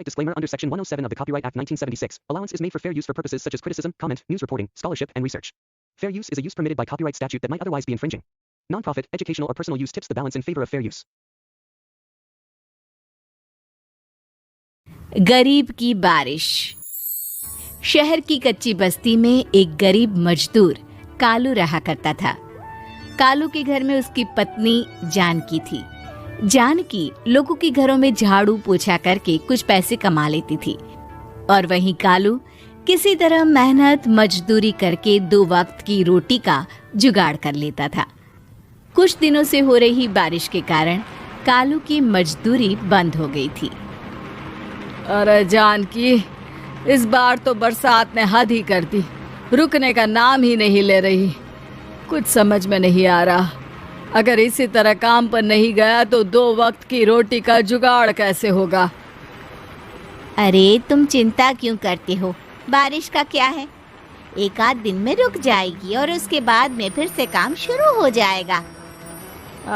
Disclaimer under Section 107 of the Copyright Act 1976. Allowance is made for fair use for purposes such as criticism, comment, news reporting, scholarship, and research. Fair use is a use permitted by copyright statute that might otherwise be infringing. Nonprofit, educational, or personal use tips the balance in favor of fair use. गरीब की बारिश। शहर की कच्ची बस्ती में एक गरीब मजदूर कालू रहा करता था। कालू के घर में उसकी पत्नी जानकी थी। जानकी लोगों के घरों में झाड़ू पोछा करके कुछ पैसे कमा लेती थी और वहीं कालू किसी तरह मेहनत मजदूरी करके 2 वक्त की रोटी का जुगाड़ कर लेता था। कुछ दिनों से हो रही बारिश के कारण कालू की मजदूरी बंद हो गई थी। अरे जानकी, इस बार तो बरसात ने हद ही कर दी, रुकने का नाम ही नहीं ले रही। कुछ समझ में नहीं आ रहा, अगर इसी तरह काम पर नहीं गया तो 2 वक्त की रोटी का जुगाड़ कैसे होगा। अरे तुम चिंता क्यों करते हो, बारिश का क्या है, 1 आध दिन में रुक जाएगी और उसके बाद में फिर से काम शुरू हो जाएगा।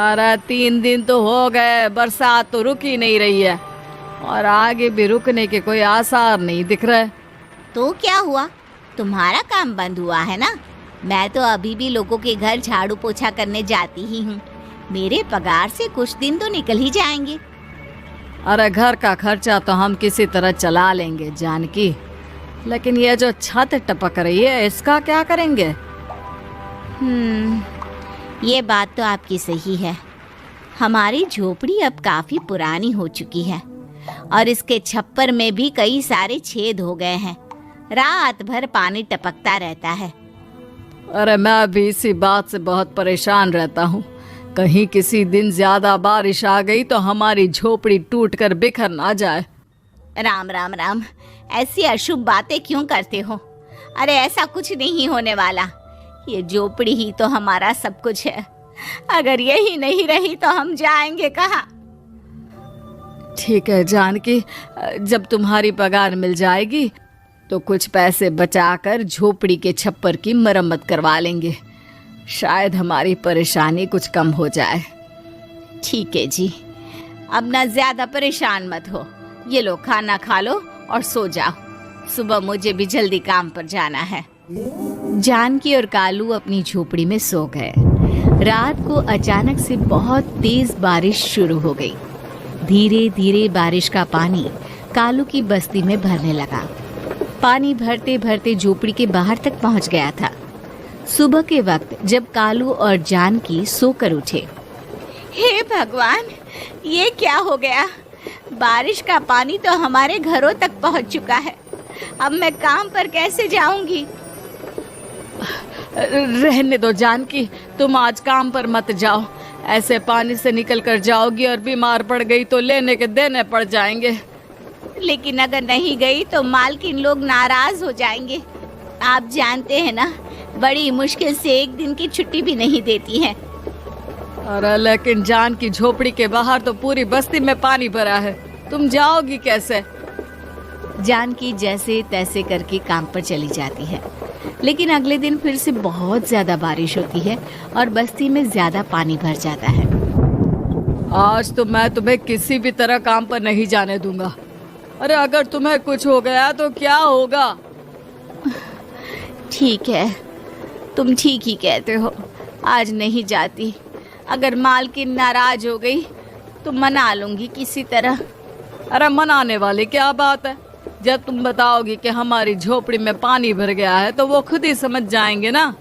अरे 3 दिन तो हो गए, बरसात तो रुक ही नहीं रही है और आगे भी रुकने के कोई आसार नहीं दिख रहे। तो क्या हुआ, तुम्हारा काम बंद हुआ है ना। मैं तो अभी भी लोगों के घर झाड़ू पोछा करने जाती ही हूँ। मेरे पगार से कुछ दिन तो निकल ही जाएंगे। अरे घर का खर्चा तो हम किसी तरह चला लेंगे जानकी, लेकिन ये जो छत टपक रही है इसका क्या करेंगे। ये बात तो आपकी सही है। हमारी झोपड़ी अब काफी पुरानी हो चुकी है और इसके छप्पर में भी कई सारे छेद हो गए हैं। रात भर पानी टपकता रहता है। अरे मैं भी इसी बात से बहुत परेशान रहता हूँ। कहीं किसी दिन ज्यादा बारिश आ गई तो हमारी झोपड़ी टूटकर बिखर ना जाए। राम राम राम, ऐसी अशुभ बातें क्यों करते हो। अरे ऐसा कुछ नहीं होने वाला। ये झोपड़ी ही तो हमारा सब कुछ है। अगर यही नहीं रही तो हम जाएंगे कहाँ। ठीक है जानकी, जब तुम्हारी पगार मिल जाएगी तो कुछ पैसे बचाकर झोपड़ी के छप्पर की मरम्मत करवा लेंगे। शायद हमारी परेशानी कुछ कम हो जाए। ठीक है जी, अब ना ज्यादा परेशान मत हो। ये लो खाना खा लो और सो जाओ, सुबह मुझे भी जल्दी काम पर जाना है। जानकी और कालू अपनी झोपड़ी में सो गए। रात को अचानक से बहुत तेज बारिश शुरू हो गई। धीरे धीरे बारिश का पानी कालू की बस्ती में भरने लगा। पानी भरते भरते झोपड़ी के बाहर तक पहुंच गया था। सुबह के वक्त जब कालू और जानकी सोकर उठे, हे भगवान, ये क्या हो गया। बारिश का पानी तो हमारे घरों तक पहुंच चुका है। अब मैं काम पर कैसे जाऊंगी। रहने दो जानकी, तुम आज काम पर मत जाओ। ऐसे पानी से निकल कर जाओगी और बीमार पड़ गई तो लेने के देने पड़ जाएंगे। लेकिन अगर नहीं गई तो मालकिन लोग नाराज हो जाएंगे। आप जानते हैं ना, बड़ी मुश्किल से 1 दिन की छुट्टी भी नहीं देती है। अरे लेकिन जान की झोपड़ी के बाहर तो पूरी बस्ती में पानी भरा है, तुम जाओगी कैसे। जानकी जैसे तैसे करके काम पर चली जाती है, लेकिन अगले दिन फिर से बहुत ज्यादा बारिश होती है और बस्ती में ज्यादा पानी भर जाता है। आज तो मैं तुम्हें किसी भी तरह काम पर नहीं जाने दूंगा। अरे अगर तुम्हें कुछ हो गया तो क्या होगा। ठीक है, तुम ठीक ही कहते हो, आज नहीं जाती। अगर मालकिन नाराज हो गई तो मना लूंगी किसी तरह। अरे मनाने वाली क्या बात है, जब तुम बताओगी कि हमारी झोपड़ी में पानी भर गया है तो वो खुद ही समझ जाएंगे ना।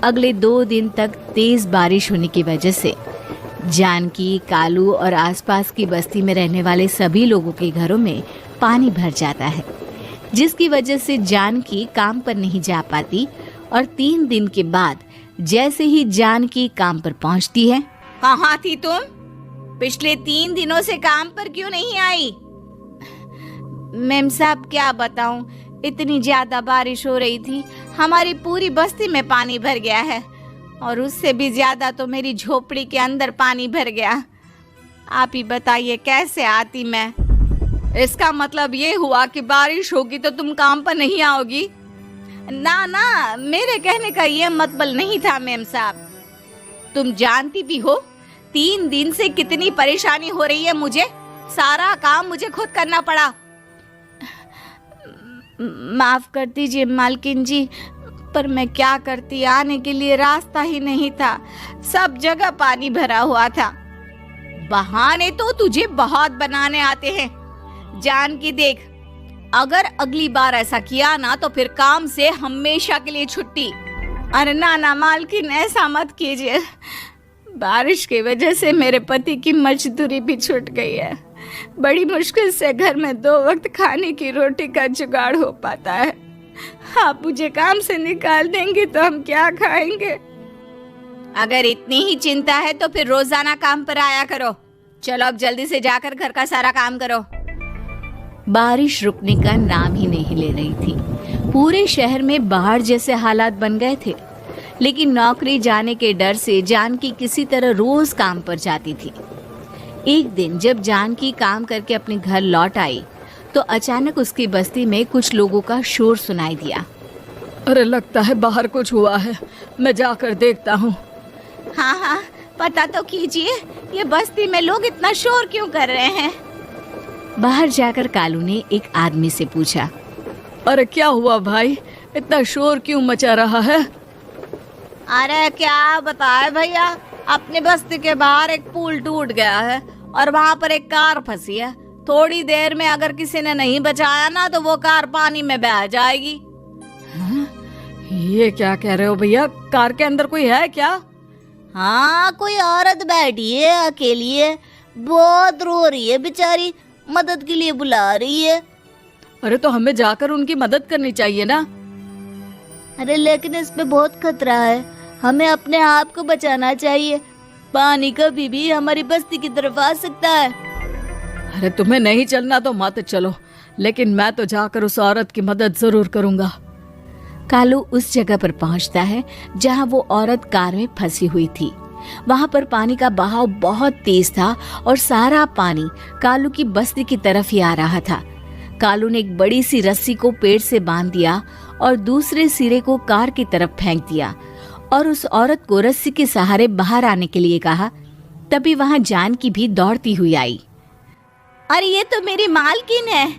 अगले 2 दिन तक तेज बारिश होने की वजह से जानकी, कालू और आसपास की बस्ती में रहने वाले सभी लोगों के घरों में पानी भर जाता है, जिसकी वजह से जानकी काम पर नहीं जा पाती। और 3 दिन के बाद जैसे ही जानकी काम पर पहुंचती है, कहाँ थी तुम? पिछले 3 दिनों से काम पर क्यों नहीं आई? मेम साहब क्या बताऊं, इतनी ज्यादा बारिश हो रही थी, हमारी पूरी बस्ती में पानी भर गया है और उससे भी ज्यादा तो मेरी झोपड़ी के अंदर पानी भर गया। आप ही बताइए कैसे आती मैं। इसका मतलब ये हुआ कि बारिश होगी तो तुम काम पर नहीं आओगी। ना ना, मेरे कहने का ये मतलब नहीं था मेम साहब। तुम जानती भी हो 3 दिन से कितनी परेशानी हो रही है मुझे। सारा काम मुझे खुद करना पड़ा। माफ कर दीजिए मालकिन जी, पर मैं क्या करती, आने के लिए रास्ता ही नहीं था, सब जगह पानी भरा हुआ था। बहाने तो तुझे बहुत बनाने आते हैं। जानकी देख, अगर अगली बार ऐसा किया ना तो फिर काम से हमेशा के लिए छुट्टी। अरे ना मालकिन, ऐसा मत कीजिए। बारिश की वजह से मेरे पति की मजदूरी भी छूट गई है। बड़ी मुश्किल से घर में 2 वक्त खाने की रोटी का जुगाड़ हो पाता है। आप मुझे काम से निकाल देंगे तो हम क्या खाएंगे? अगर इतनी ही चिंता है तो फिर रोजाना काम पर आया करो। चलो अब जल्दी से जाकर घर का सारा काम करो। बारिश रुकने का नाम ही नहीं ले रही थी। पूरे शहर में बाढ़ जैसे हालात बन गए थे। लेकिन नौकरी जाने के डर से जानकी किसी तरह रोज काम पर जाती थी। एक दिन जब जानकी काम करके अपने घर लौट आई तो अचानक उसकी बस्ती में कुछ लोगों का शोर सुनाई दिया। अरे लगता है बाहर कुछ हुआ है, मैं जाकर देखता हूँ। हाँ, पता तो कीजिए, ये बस्ती में लोग इतना शोर क्यों कर रहे हैं? बाहर जाकर कालू ने एक आदमी से पूछा। अरे क्या हुआ भाई, इतना शोर क्यों मचा रहा है? अरे क्या बताए भैया, अपने बस्ती के बाहर एक पुल टूट गया है और वहाँ पर एक कार फंसी है। थोड़ी देर में अगर किसी ने नहीं बचाया ना तो वो कार पानी में बह जाएगी। ये क्या कह रहे हो भैया, कार के अंदर कोई है क्या? हाँ, कोई औरत बैठी है, अकेली है, बहुत रो रही है बेचारी, मदद के लिए बुला रही है। अरे तो हमें जाकर उनकी मदद करनी चाहिए ना। अरे लेकिन इसमें बहुत खतरा है, हमें अपने आप को बचाना चाहिए। पानी कभी भी हमारी बस्ती की तरफ आ सकता है। अरे तुम्हें नहीं चलना तो मत चलो, लेकिन मैं तो जाकर उस औरत की मदद जरूर करूंगा। कालू उस जगह पर पहुंचता है जहां वो औरत कार में फंसी हुई थी। वहां पर पानी का बहाव बहुत तेज था और सारा पानी कालू की बस्ती की तरफ ही आ रहा था। कालू ने एक बड़ी सी रस्सी को पेड़ से बांध दिया और दूसरे सिरे को कार की तरफ फेंक दिया और उस औरत को रस्सी के सहारे बाहर आने के लिए कहा। तभी वहां जानकी भी दौड़ती हुई आई। अरे ये तो मेरी मालकिन है,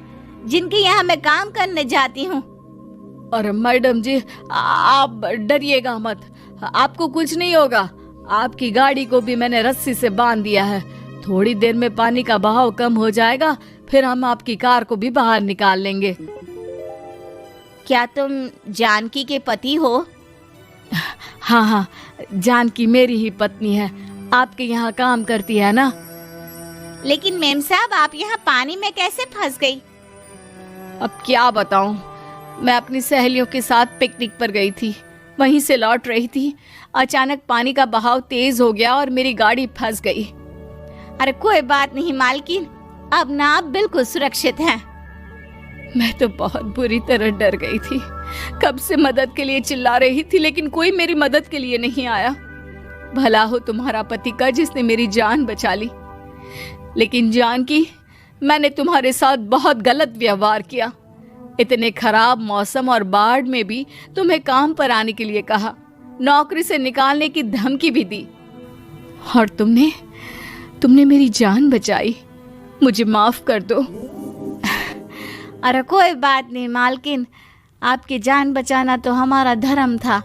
जिनके यहाँ मैं काम करने जाती हूँ। अरे मैडम जी, आप डरिएगा मत, आपको कुछ नहीं होगा। आपकी गाड़ी को भी मैंने रस्सी से बांध दिया है। थोड़ी देर में पानी का बहाव कम हो जाएगा, फिर हम आपकी कार को भी बाहर निकाल लेंगे। क्या तुम जानकी के पति हो? हाँ, जानकी मेरी ही पत्नी है, आपके यहाँ काम करती है ना। लेकिन मेम साहब, आप यहाँ पानी में कैसे फंस गई? अब क्या बताऊं, मैं अपनी सहेलियों के साथ पिकनिक पर गई थी, वहीं से लौट रही थी। अचानक पानी का बहाव तेज हो गया और मेरी गाड़ी फंस गई। अरे कोई बात नहीं मालकिन, अब ना आप बिल्कुल सुरक्षित हैं। मैं तो बहुत बुरी तरह डर गई थी। कब से मदद के लिए चिल्ला रही थी, लेकिन कोई मेरी मदद के लिए नहीं आया। भला हो तुम्हारा पति का जिसने मेरी जान बचा ली। लेकिन जानकी, मैंने तुम्हारे साथ बहुत गलत व्यवहार किया। इतने खराब मौसम और बाढ़ में भी तुम्हें काम पर आने के लिए कहा, नौकरी से निकालने की धमकी भी दी, और तुमने मेरी जान बचाई। मुझे माफ कर दो। अरे कोई बात नहीं मालकिन, आपकी जान बचाना तो हमारा धर्म था।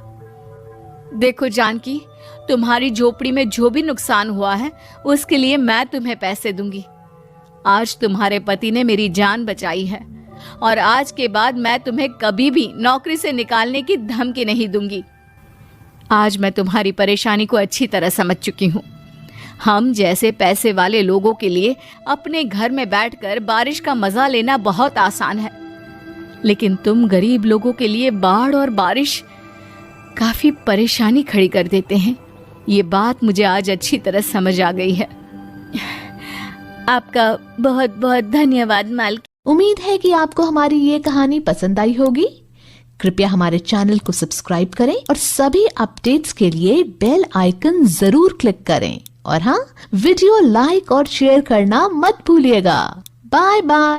देखो जानकी, तुम्हारी झोपड़ी में जो भी नुकसान हुआ है उसके लिए मैं तुम्हें पैसे दूंगी। आज तुम्हारे पति ने मेरी जान बचाई है और आज के बाद मैं तुम्हें कभी भी नौकरी से निकालने की धमकी नहीं दूंगी। आज मैं तुम्हारी परेशानी को अच्छी तरह समझ चुकी हूँ। हम जैसे पैसे वाले लोगों के लिए अपने घर में बैठकर बारिश का मजा लेना बहुत आसान है, लेकिन तुम गरीब लोगों के लिए बाढ़ और बारिश काफी परेशानी खड़ी कर देते हैं। ये बात मुझे आज अच्छी तरह समझ आ गई है। आपका बहुत बहुत धन्यवाद मालिक। उम्मीद है कि आपको हमारी ये कहानी पसंद आई होगी। कृपया हमारे चैनल को सब्सक्राइब करें और सभी अपडेट्स के लिए बेल आइकन जरूर क्लिक करें। और हाँ, वीडियो लाइक और शेयर करना मत भूलिएगा। Bye bye.